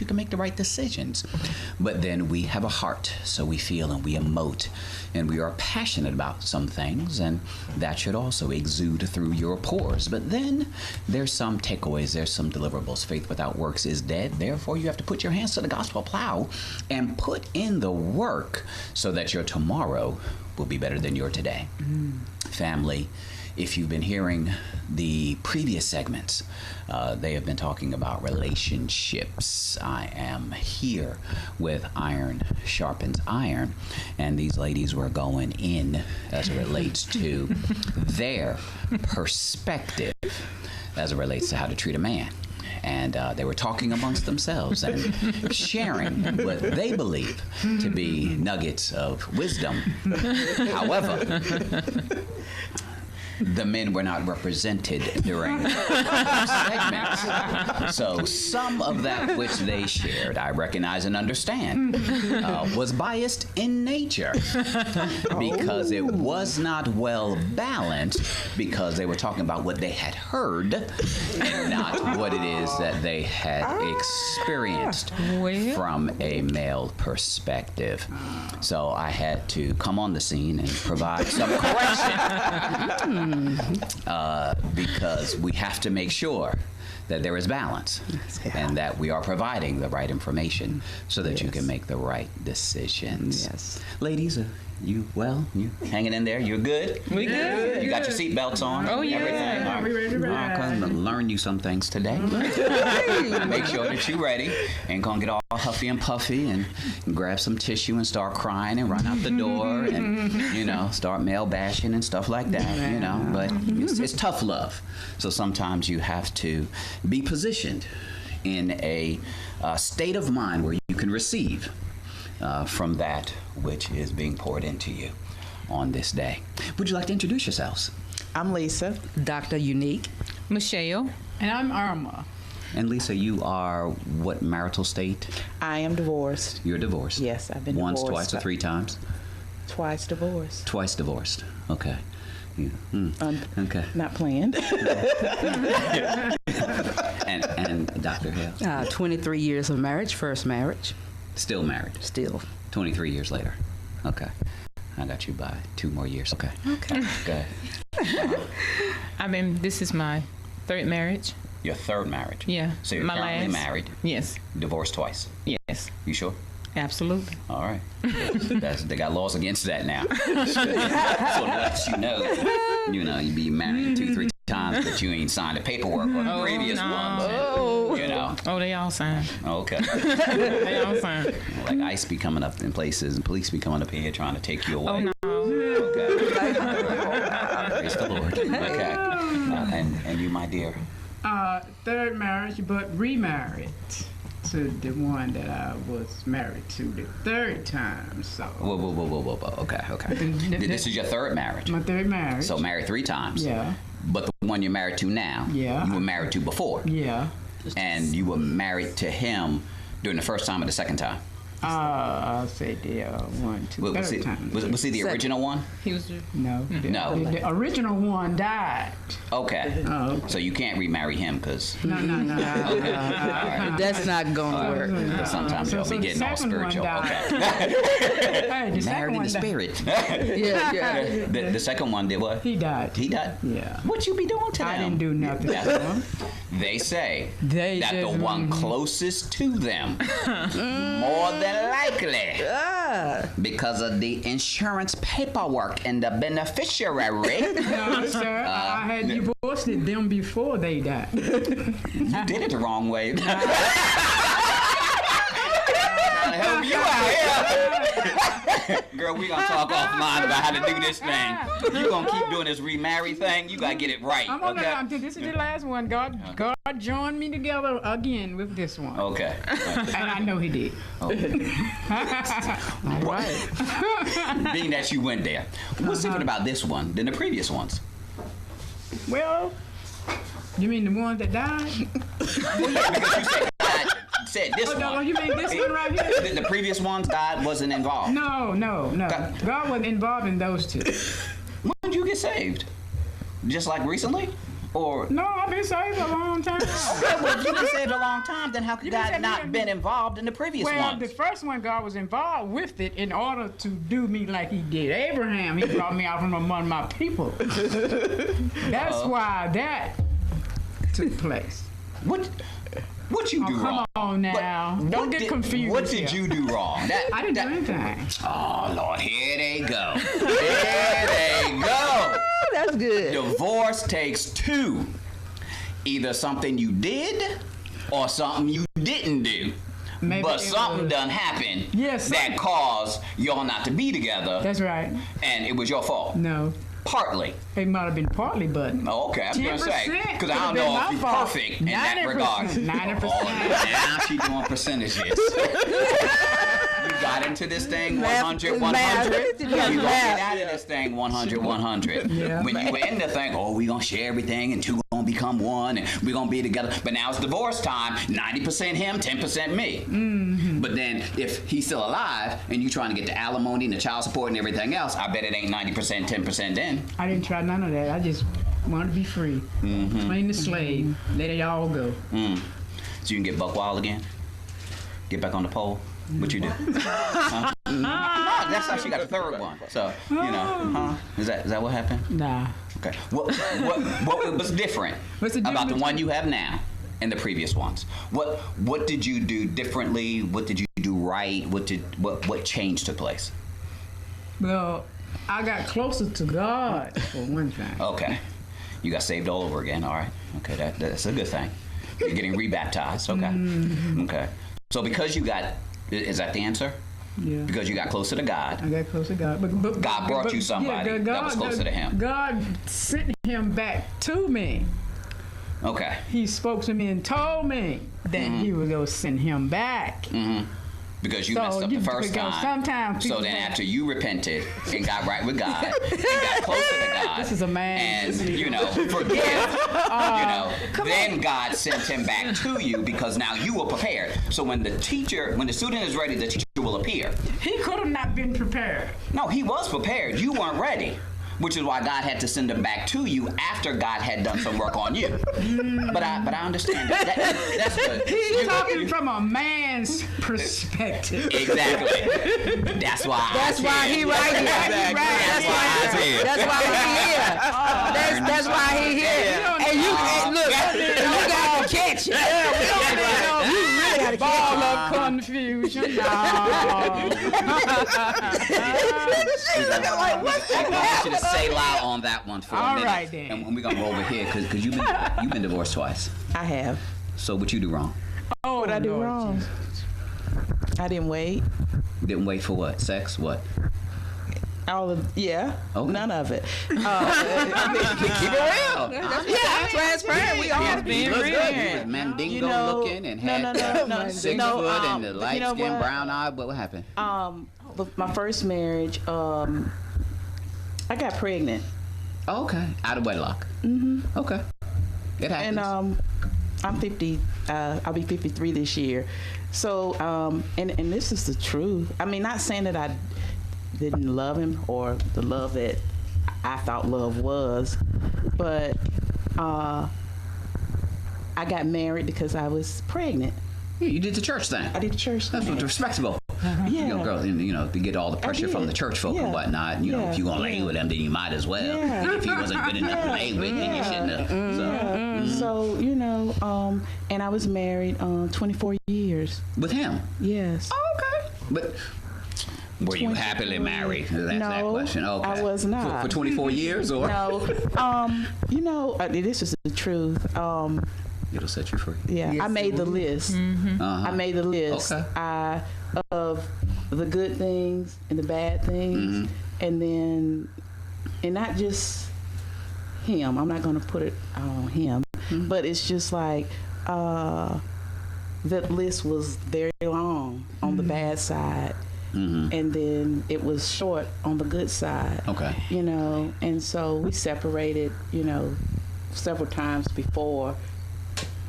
you can make the right decisions. But then we have a heart, so we feel and we emote, and we are passionate about some things, and that should also exude through your pores. But then there's some takeaways, there's some deliverables. Faith without works is dead. Therefore, you have to put your hands to the gospel plow and put in the work so that your tomorrow will be better than your today. Family, if you've been hearing the previous segments, they have been talking about relationships. I am here with Iron Sharpens Iron, and these ladies were going in as it relates to their perspective as it relates to how to treat a man. And they were talking amongst themselves and sharing what they believe to be nuggets of wisdom. However, the men were not represented during segments. So some of that which they shared, I recognize and understand, was biased in nature because it was not well balanced, because they were talking about what they had heard and not what it is that they had experienced from a male perspective. So I had to come on the scene and provide some correction. Because we have to make sure that there is balance and that we are providing the right information so that you can make the right decisions. Yes. Ladies, you hanging in there? You're good? We good. You got your seatbelts on? Oh, yeah. Everything? All right. We ready to ride. I'm going to learn you some things today. Make sure that you're ready. Ain't going to get all huffy and puffy and grab some tissue and start crying and run out the door and, start male bashing and stuff like that, But it's tough love. So sometimes you have to be positioned in a state of mind where you can receive from that which is being poured into you on this day. Would you like to introduce yourselves? I'm Lisa. Dr. Unique. Michelle. And I'm Erma. And Lisa, you are what marital state? I am divorced. You're divorced? Yes, I've been Once, divorced. twice, or 3 times? Twice divorced. Twice divorced. Okay. Okay. Not planned. And Dr. Hale? 23 years of marriage, first marriage. Still married? Still. 23 years later. Okay. I got you by 2 more years. Okay. Okay. Good. This is my 3rd marriage. Your 3rd marriage? Yeah. So you're my currently last. married? Yes. Divorced twice? Yes. You sure? Absolutely. All right. They got laws against that now. So let you know. You be married 2-3 times, but you ain't signed the paperwork on the previous ones. Oh, they all signed. Okay. They all signed. Like ICE be coming up in places and police be coming up here trying to take you away. Oh, no. Okay. Praise the Lord. Okay. And you, my dear? 3rd marriage, but remarried to the one that I was married to the 3rd time. So. Whoa. Okay. This is your 3rd marriage? My 3rd marriage. So married 3 times? Yeah. But the one you're married to now, yeah, you were married to before? Yeah. And you were married to him during the 1st time or the 2nd time? I'll say the 3rd time. Was he the original one? He was. No. No. The original one died. Okay. Oh. So you can't remarry him because... No. Okay. That's not going to work. Sometimes you'll be getting all spiritual. Okay. Hey, the Married in the spirit. Yeah. The second one did what? He died. He died? Yeah. What you be doing to them? I didn't do nothing to him. They say They that the says, one closest to them, more than likely, because of the insurance paperwork and the beneficiary. No, sir. I had divorced them before they died. You did it the wrong way. Trying to help you out here. Girl, we gonna talk offline about how to do this thing. You gonna keep doing this remarry thing? You gotta get it right. This is the last one. God joined me together again with this one. Okay. And I know he did. Okay. All right. Being that you went there, what's different about this one than the previous ones? Well, you mean the ones that died? Well, yeah, because you said this one. No, you mean this one right here? The previous ones, God wasn't involved. No. God wasn't involved in those 2. When did you get saved? Just like recently? or? No, I've been saved a long time. Well, if you've been saved a long time, then how could You didn't God say not me. been involved in the previous Well, ones? the first one, God was involved with it in order to do me like he did Abraham. He brought me out from among my people. That's why that took place. What you do Come wrong? on now. Don't get confused. What did here. you do wrong? I didn't do anything. Oh Lord, here they go. Here they go. That's good. Divorce takes two. Either something you did or something you didn't do. Maybe But it something was- done happened Yes, that caused y'all not to be together, That's right. and it was your fault. No. Partly. It might have been partly, but Oh, okay, I was gonna say, 10% because I don't could've been know my if you're fault. perfect in that 90%, regard. 90%. Oh, now she doing percentages. You got into this thing 100, 100. You gonna get out of this thing 100, 100. Yeah. When you were in the thing, oh, we gonna share everything and two gonna become one and we gonna be together. But now it's divorce time, 90% him, 10% me. Mm-hmm. But then if he's still alive and you trying to get the alimony and the child support and everything else, I bet it ain't 90%, 10% then. I didn't try none of that. I just wanted to be free. Claim the slave. Let it all go. So you can get buck wild again? Get back on the pole? What you do? Huh? No, that's how she got the third one. So, you know, huh? Is that what happened? Nah. Okay. What was different What's the about the difference one you have now and the previous ones? What did you do differently? What did you do right? What change took place? Well, I got closer to God for one thing. Okay. You got saved all over again. All right. Okay, that's a good thing. You're getting rebaptized. Okay. Okay. So because you got, is that the answer? Yeah. Because you got closer to God. I got closer to God. But God brought you somebody that was closer to him. God sent him back to me. Okay. He spoke to me and told me that he was going to send him back. Because you So messed up the you- first because time. sometimes So people then have- after you repented and got right with God and got closer to God. This is a man. And, you know, forgive, then God sent him back to you because now you were prepared. So when the student is ready, the teacher will appear. He could have not been prepared. No, he was prepared. You weren't ready. Which is why God had to send him back to you after God had done some work on you. But I understand that. That's good. He's talking from a man's perspective. Exactly. That's why. That's why he right here. That's why I said. That's why he here. That's why he here. And you look, you gotta catch it. You really gotta Ball catch of confusion. No. I want you to say loud on that one for a All minute. right, then. And we're gonna go over here because you've been divorced twice. I have. So what you do wrong? Oh, What I do Lord wrong? Jesus. I didn't wait. Didn't wait for what? Sex? What? Okay. None of it. Keep it real. Yeah, transparent. We all Yes, being Look real. good. He was mandingo looking and had no. 6 No, foot and the light you know skin, what? brown eye. What happened? With my first marriage, I got pregnant, Oh, okay. Out of wedlock. Okay. It happens. and I'm 50. I'll be 53 this year. So, and this is the truth. I mean, not saying that I didn't love him or the love that I thought love was, but I got married because I was pregnant. Yeah, you did the church thing. I did the church That's thing. what's respectable. Yeah. You know, girl, to get all the pressure from did. the church folk Yeah. and whatnot. You know, Yeah. if you're gonna lay Yeah. with him, then you might as well. Yeah. If he wasn't good enough to lay with, then you shouldn't have. So, So, and I was married 24 years. with him. Yes. Okay. But were you happily married? That's that No, question. Okay. I was not. For 24 years, or No. This is the truth. it'll set you free. Yeah, I made the list. I made the list. Okay. Of the good things and the bad things, and not just him. I'm not going to put it on him, but it's just like that list was very long on the bad side, and then it was short on the good side. Okay. And so we separated. Several times before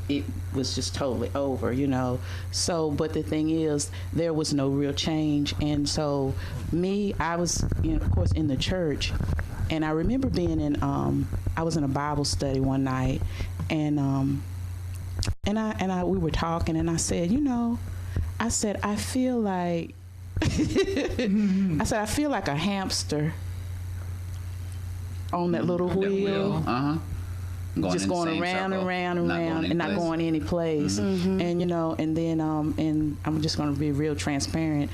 it was just totally over, So, but the thing is, there was no real change. And so I was, of course, in the church, And I remember being in, I was in a Bible study one night, and we were talking, and I said, I feel like, I said, I feel like a hamster on that little wheel. Just going around and around and around and not going any place. And and then and I'm just going to be real transparent.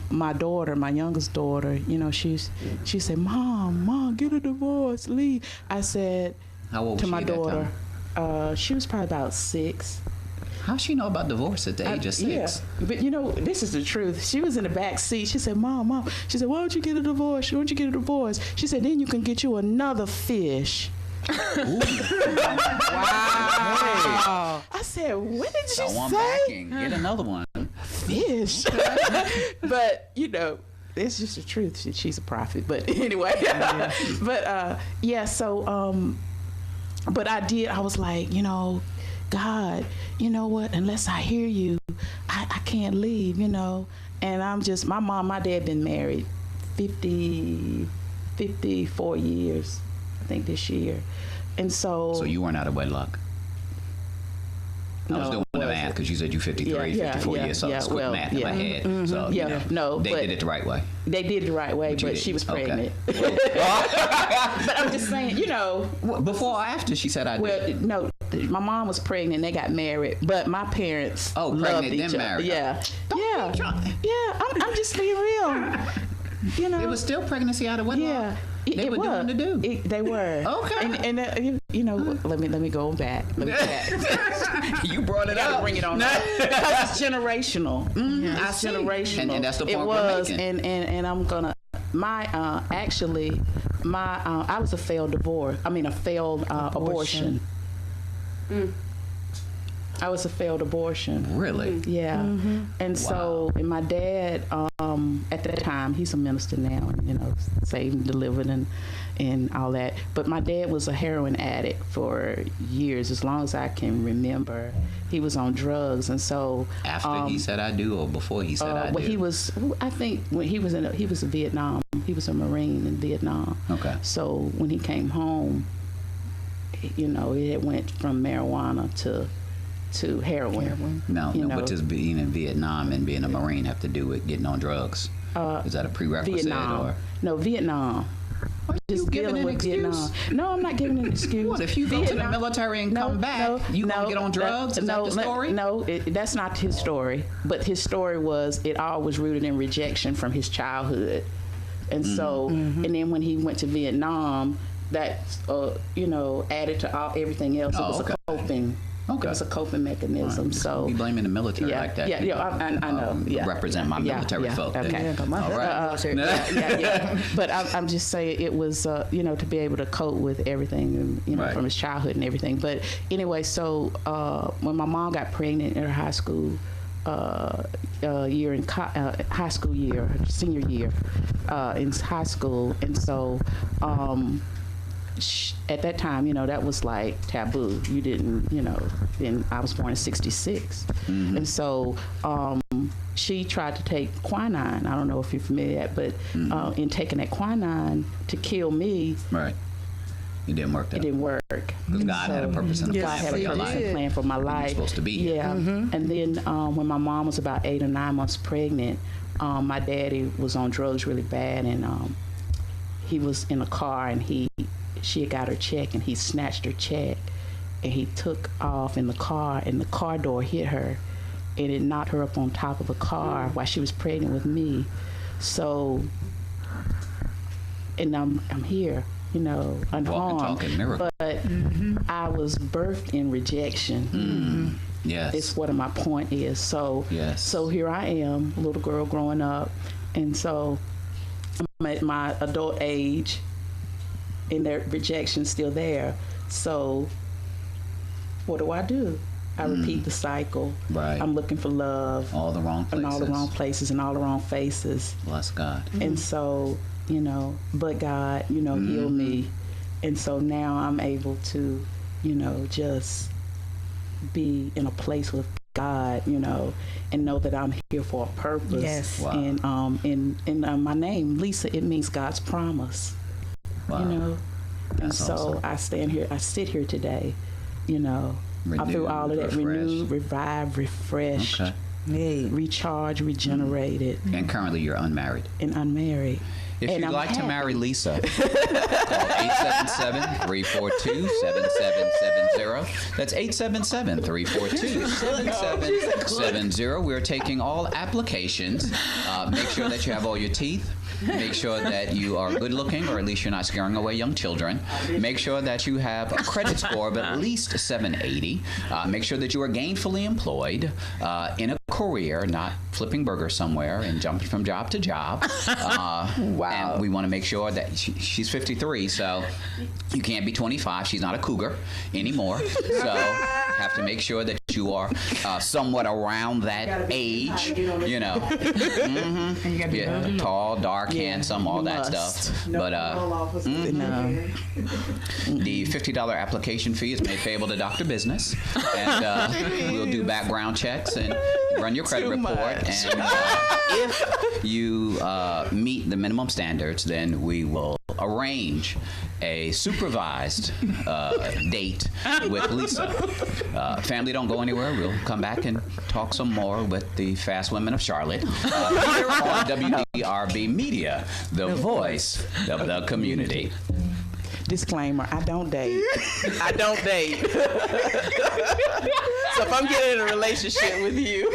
My daughter, my youngest daughter, she said, Mom, get a divorce, leave. I said, how old to was my she at that daughter, time? She was probably about 6. How'd she know about divorce at the age of 6? Yeah, but this is the truth. She was in the back seat. She said, Mom. She said, why don't you get a divorce? Why don't you get a divorce? She said, then you can get you another fish. Wow. I said, what did you So I'm say? backing. Get another one. Fish. But, it's just the truth. She's a prophet. But anyway. But, so, but I was like, God, you know what? Unless I hear you, I can't leave, And I'm just, my dad been married 54 years, I think, this year. And so. So you weren't out of wedlock? I was doing the math because you said you're 53, 54 years, so it's quick math in my head. So, they did it the right way. They did it the right way, but she was pregnant. Okay. But I'm just saying, Before or after she said I did? Well, no, my mom was pregnant and they got married, but my parents loved pregnant each then other. married. Yeah. I'm just being real. It was still pregnancy out of wedlock? Yeah. They were doing the do. They were. Okay. And let me go back. You brought it up. Bring it on up. Because it's generational. It's generational. And that's the point it we're was, making. And I'm gonna. I was a failed abortion. I was a failed abortion. Really? Yeah. And so, and my dad, at the time, he's a minister now, and saved and delivered and all that. But my dad was a heroin addict for years, as long as I can remember. He was on drugs, and so after he said I do, or before he said I do? Well, he was. I think when he was in Vietnam. He was a Marine in Vietnam. Okay. So when he came home, it went from marijuana to heroin. Now, what does being in Vietnam and being a Marine have to do with getting on drugs? Is that a prerequisite? Vietnam. No, Vietnam. Just dealing with Vietnam. No, I'm not giving an excuse. What, if you go to the military and come back, you gonna get on drugs? Is that the story? No, that's not his story. But his story was, it all was rooted in rejection from his childhood. And so, and then when he went to Vietnam, that, added to everything else. It was a coping. Okay. It was a coping mechanism. Right. So you blaming the military like that? Yeah, I know. Represent my military folk. Okay. All right. But I'm just saying it was, to be able to cope with everything, from his childhood and everything. But anyway, so when my mom got pregnant in her high school year, in high school year, senior year in high school, and so. At that time, that was like taboo. You didn't, and I was born in 66. And so she tried to take quinine. I don't know if you're familiar with that, but in taking that quinine to kill me. Right. It didn't work. It didn't work. Because God had a purpose and a plan for your life. God had a purpose and plan for my life. You're supposed to be here. Yeah. And then when my mom was about 8 or 9 months pregnant, my daddy was on drugs really bad, and he was in a car, and she had got her check, and he snatched her check, and he took off in the car, and the car door hit her, and it knocked her up on top of the car while she was pregnant with me. So, and I'm here, unharmed. Walking, talking miracle. But I was birthed in rejection. Yes. It's what my point is. So, so here I am, a little girl growing up, and so I'm at my adult age, and their rejection's still there. So what do? I repeat the cycle. Right. I'm looking for love. All the wrong places. In all the wrong places and all the wrong faces. Bless God. And so, but God, healed me. And so now I'm able to, just be in a place with God, and know that I'm here for a purpose. Yes. Wow. And my name, Lisa, it means God's promise. Wow. You know, and That's so awesome. I sit here today, you know, I feel all of that Renewed, renewed, revived, refreshed, Okay. recharged, regenerated, And currently you're unmarried. and unmarried. If And you'd I'm like to happy. marry Lisa, call 877-342-7770. That's 877-342-7770. We're taking all applications. Make sure that you have all your teeth. Make sure that you are good looking, or at least you're not scaring away young children. Make sure that you have a credit score of at least 780. Make sure that you are gainfully employed in a career, not flipping burgers somewhere and jumping from job to job. Wow. And we want to make sure that she's 53, so you can't be 25. She's not a cougar anymore. So have to make sure that you are somewhat around that age. You know, And you got to be yeah, tall, dark, handsome, all that must. stuff. But No. the $50 application fee is made payable to Dr. Business, and we'll do background checks and run your credit Too report. much. And if you meet the minimum standards, then we will arrange a supervised date with Lisa. Family don't go anywhere. We'll come back and talk some more with the Fast Women of Charlotte here on WDRB Media, the voice of the community. Disclaimer, I don't date. I don't date. So if I'm getting in a relationship with you,